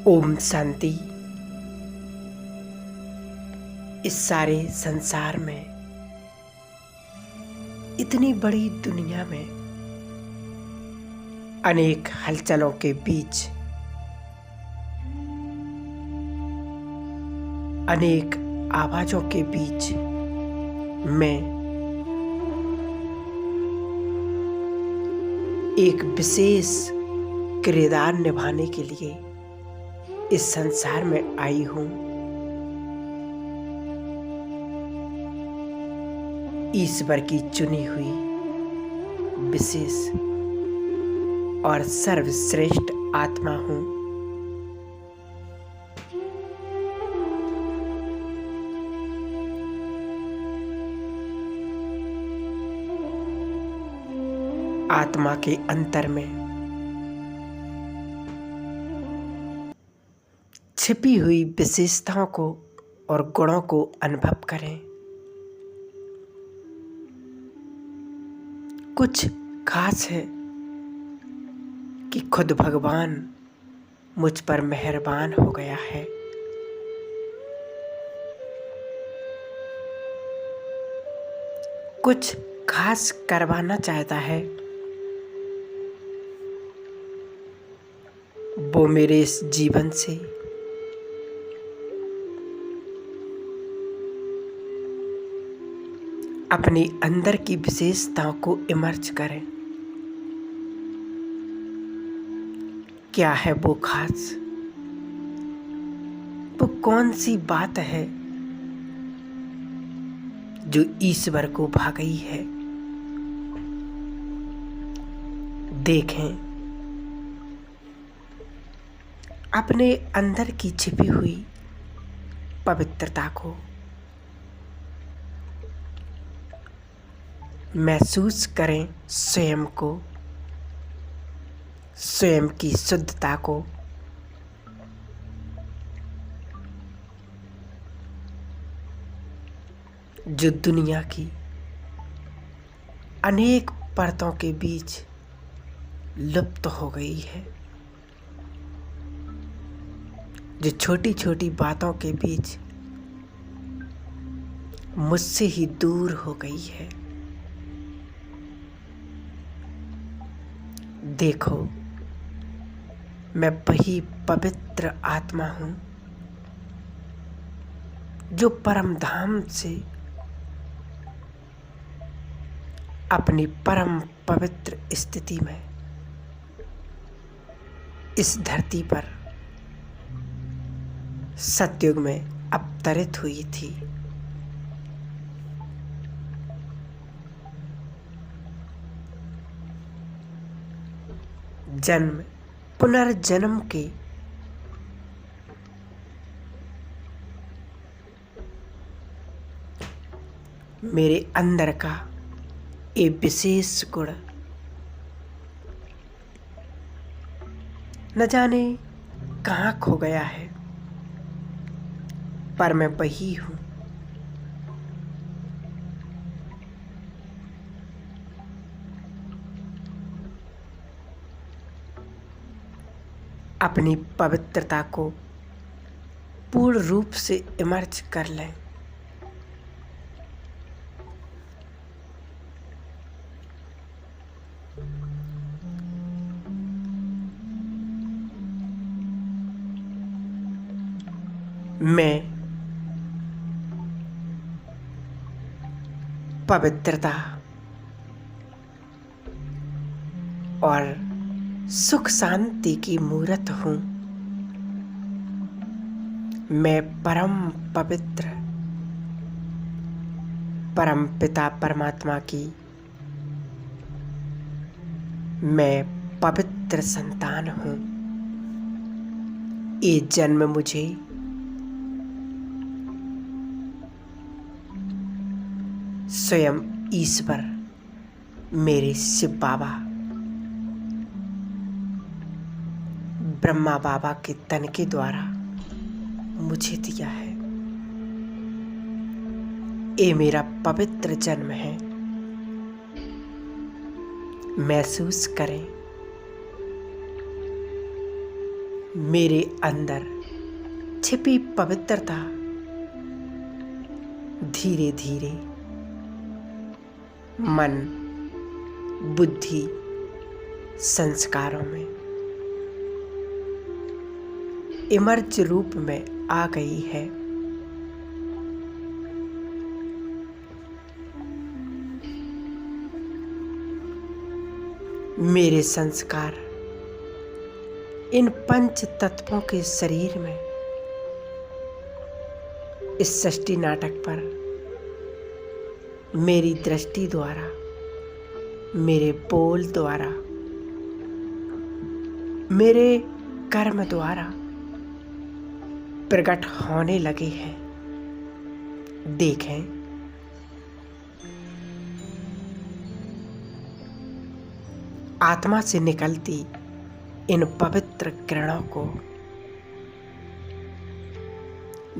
ओम शांति। इस सारे संसार में, इतनी बड़ी दुनिया में, अनेक हलचलों के बीच, अनेक आवाजों के बीच मैं एक विशेष किरदार निभाने के लिए इस संसार में आई हूँ। ईश्वर की चुनी हुई विशेष और सर्वश्रेष्ठ आत्मा हूँ। आत्मा के अंतर में छिपी हुई विशेषताओं को और गुणों को अनुभव करें। कुछ खास है कि खुद भगवान मुझ पर मेहरबान हो गया है। कुछ खास करवाना चाहता है, वो मेरे इस जीवन से अपनी अंदर की विशेषताओं को इमर्ज करें। क्या है वो खास? वो कौन सी बात है जो ईश्वर को भा गई है? देखें अपने अंदर की छिपी हुई पवित्रता को, महसूस करें स्वयं को, स्वयं की शुद्धता को। जो दुनिया की अनेक परतों के बीच लुप्त हो गई है, जो छोटी छोटी बातों के बीच मुझसे ही दूर हो गई है। देखो, मैं वही पवित्र आत्मा हूँ जो परम धाम से अपनी परम पवित्र स्थिति में इस धरती पर सतयुग में अवतरित हुई थी। जन्म पुनर्जन्म के मेरे अंदर का ये विशेष गुण न जाने कहाँ खो गया है, पर मैं वही हूँ। अपनी पवित्रता को पूर्ण रूप से इमर्ज कर लें। मैं पवित्रता और सुख शांति की मूर्त हूँ। मैं परम पवित्र परम पिता परमात्मा की मैं पवित्र संतान हूँ। ये जन्म मुझे स्वयं ईश्वर मेरे शिव बाबा ब्रह्मा बाबा के तन के द्वारा मुझे दिया है। ये मेरा पवित्र जन्म है। महसूस करें मेरे अंदर छिपी पवित्रता धीरे धीरे मन, बुद्धि, संस्कारों में इमर्ज रूप में आ गई है। मेरे संस्कार इन पंच तत्वों के शरीर में इस सृष्टि नाटक पर मेरी दृष्टि द्वारा, मेरे बोल द्वारा, मेरे कर्म द्वारा प्रकट होने लगे हैं। देखें, आत्मा से निकलती इन पवित्र किरणों को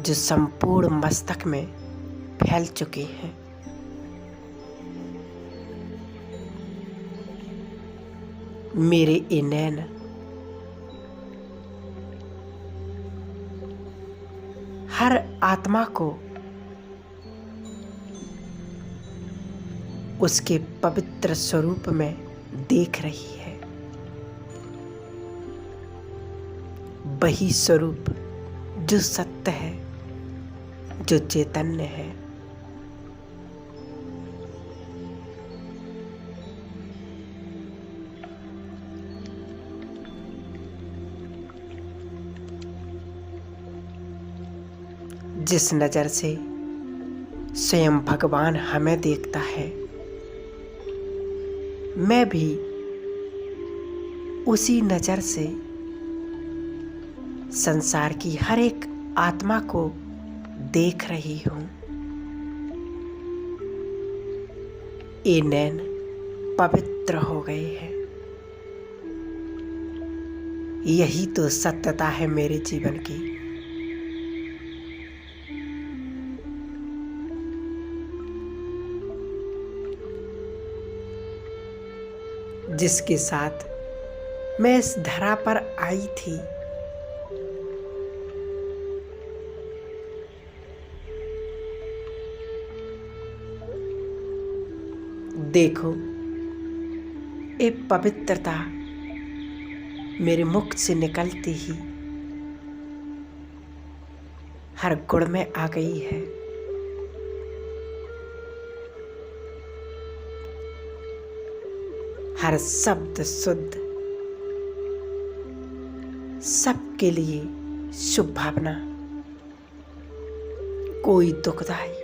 जो संपूर्ण मस्तक में फैल चुकी हैं। मेरे ये नैन हर आत्मा को उसके पवित्र स्वरूप में देख रही है। वही स्वरूप जो सत्य है, जो चैतन्य है। जिस नजर से स्वयं भगवान हमें देखता है, मैं भी उसी नजर से संसार की हर एक आत्मा को देख रही हूं। ये नैन पवित्र हो गए हैं। यही तो सत्यता है मेरे जीवन की। जिसके साथ मैं इस धरा पर आई थी, देखो ये पवित्रता मेरे मुख से निकलती ही हर गुण में आ गई है। हर शब्द शुद्ध, सबके लिए शुभ भावना, कोई दुखदाई,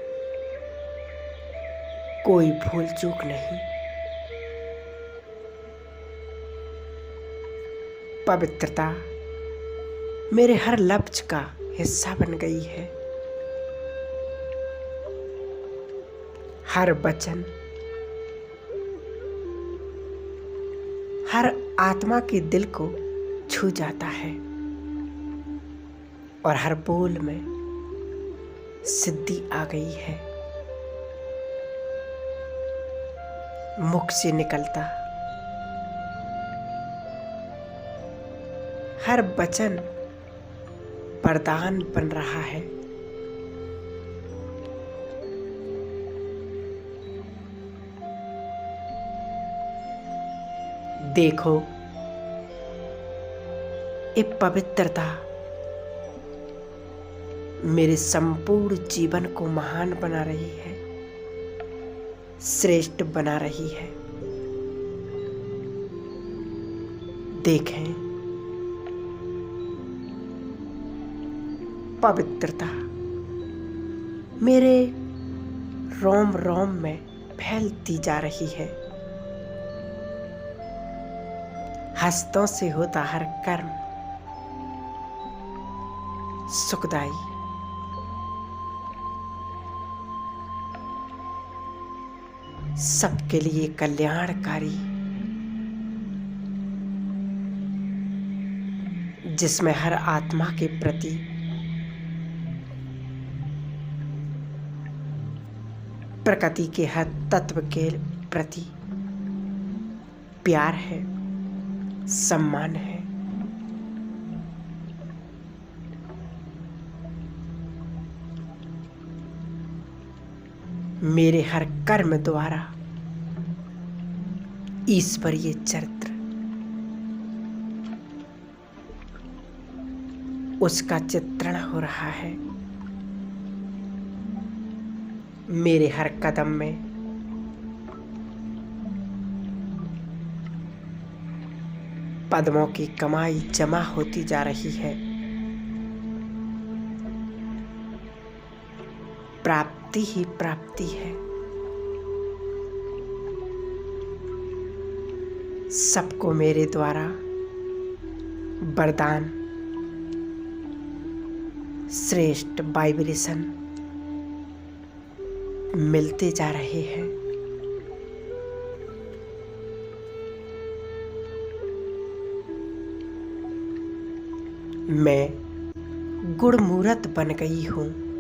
कोई भूल चूक नहीं। पवित्रता मेरे हर लफ्ज का हिस्सा बन गई है। हर वचन हर आत्मा के दिल को छू जाता है और हर बोल में सिद्धि आ गई है। मुख से निकलता हर वचन वरदान बन रहा है। देखो ये पवित्रता मेरे संपूर्ण जीवन को महान बना रही है, श्रेष्ठ बना रही है। देखें, पवित्रता मेरे रोम रोम में फैलती जा रही है। हस्तों से होता हर कर्म सुखदाई, सबके लिए कल्याणकारी, जिसमें हर आत्मा के प्रति प्रकृति के हर तत्व के प्रति प्यार है, सम्मान है। मेरे हर कर्म द्वारा ईश्वरीय चरित्र उसका चित्रण हो रहा है। मेरे हर कदम में पद्मों की कमाई जमा होती जा रही है। प्राप्ति ही प्राप्ति है। सबको मेरे द्वारा वरदान, श्रेष्ठ वाइब्रेशन मिलते जा रहे हैं। मैं गुणमूर्त बन गई हूं।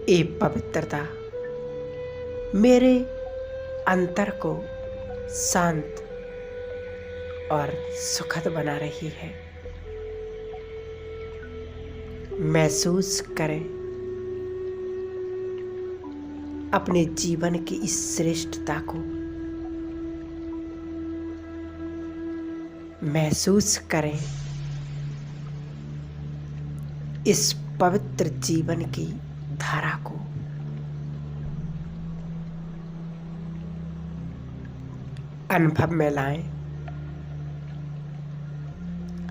ये पवित्रता मेरे अंतर को शांत और सुखद बना रही है। महसूस करें अपने जीवन की इस श्रेष्ठता को। महसूस करें इस पवित्र जीवन की धारा को। अनुभव में लाएं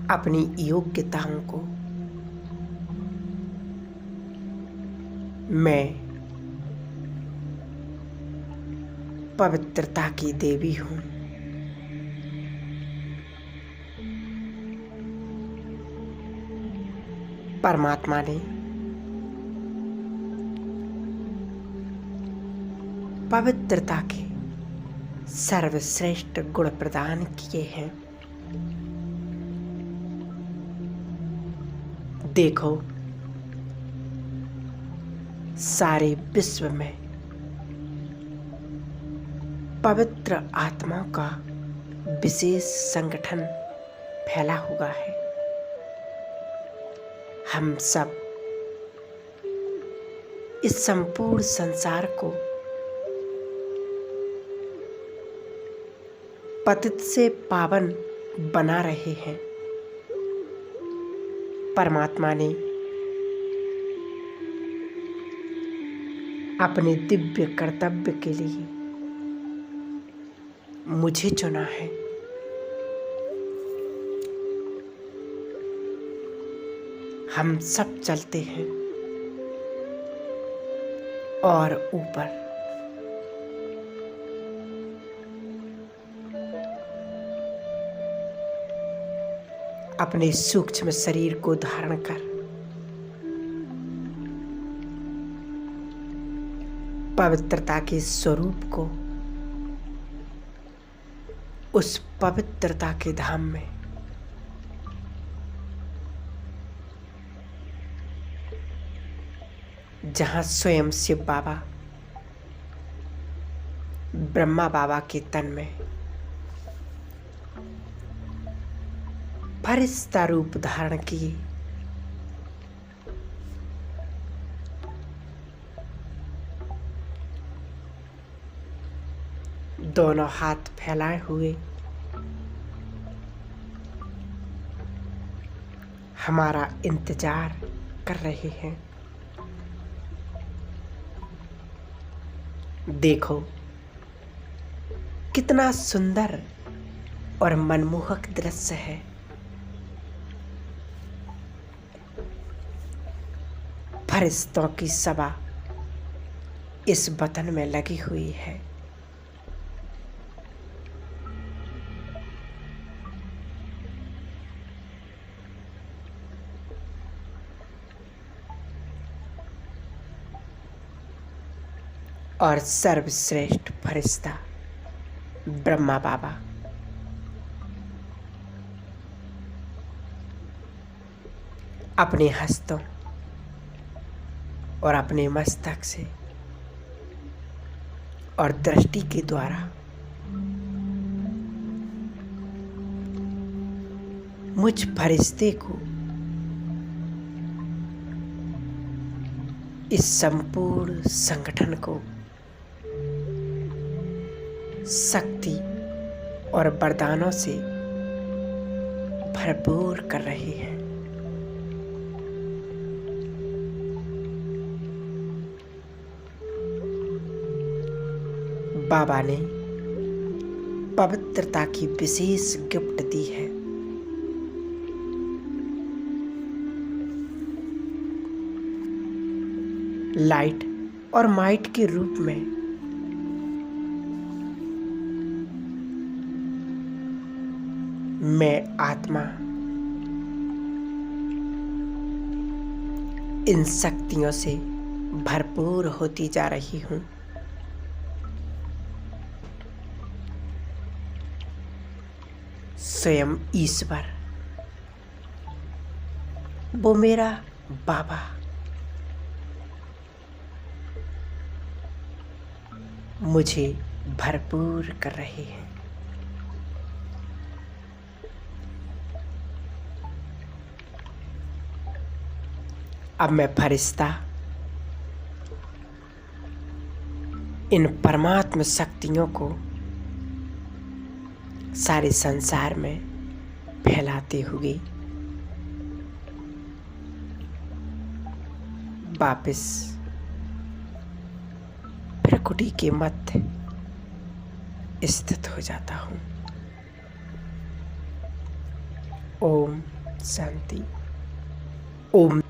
अपनी योग्यताओं को। मैं पवित्रता की देवी हूं। परमात्मा ने पवित्रता के सर्वश्रेष्ठ गुण प्रदान किए हैं। देखो, सारे विश्व में पवित्र आत्माओं का विशेष संगठन फैला हुआ है। हम सब इस संपूर्ण संसार को पतित से पावन बना रहे हैं। परमात्मा ने अपने दिव्य कर्तव्य के लिए मुझे चुना है। हम सब चलते हैं और ऊपर अपने सूक्ष्म शरीर को धारण कर पवित्रता के स्वरूप को उस पवित्रता के धाम में जहां स्वयं शिव बाबा ब्रह्मा बाबा के तन में फरिश्ता रूप धारण किए दोनों हाथ फैलाए हुए हमारा इंतजार कर रहे हैं। देखो, कितना सुंदर और मनमोहक दृश्य है। फरिश्तों की सभा इस वतन में लगी हुई है। और सर्वश्रेष्ठ फरिश्ता ब्रह्मा बाबा अपने हस्तों और अपने मस्तक से और दृष्टि के द्वारा मुझ फरिश्ते को इस संपूर्ण संगठन को शक्ति और वरदानों से भरपूर कर रही है। बाबा ने पवित्रता की विशेष गिफ्ट दी है। लाइट और माइट के रूप में मैं आत्मा इन शक्तियों से भरपूर होती जा रही हूं। स्वयं ईश्वर, वो मेरा बाबा, मुझे भरपूर कर रहे हैं। अब मैं फरिश्ता इन परमात्म शक्तियों को सारे संसार में फैलाते हुए वापस प्रकृति के मध्य स्थित हो जाता हूँ। ओम शांति। ओम।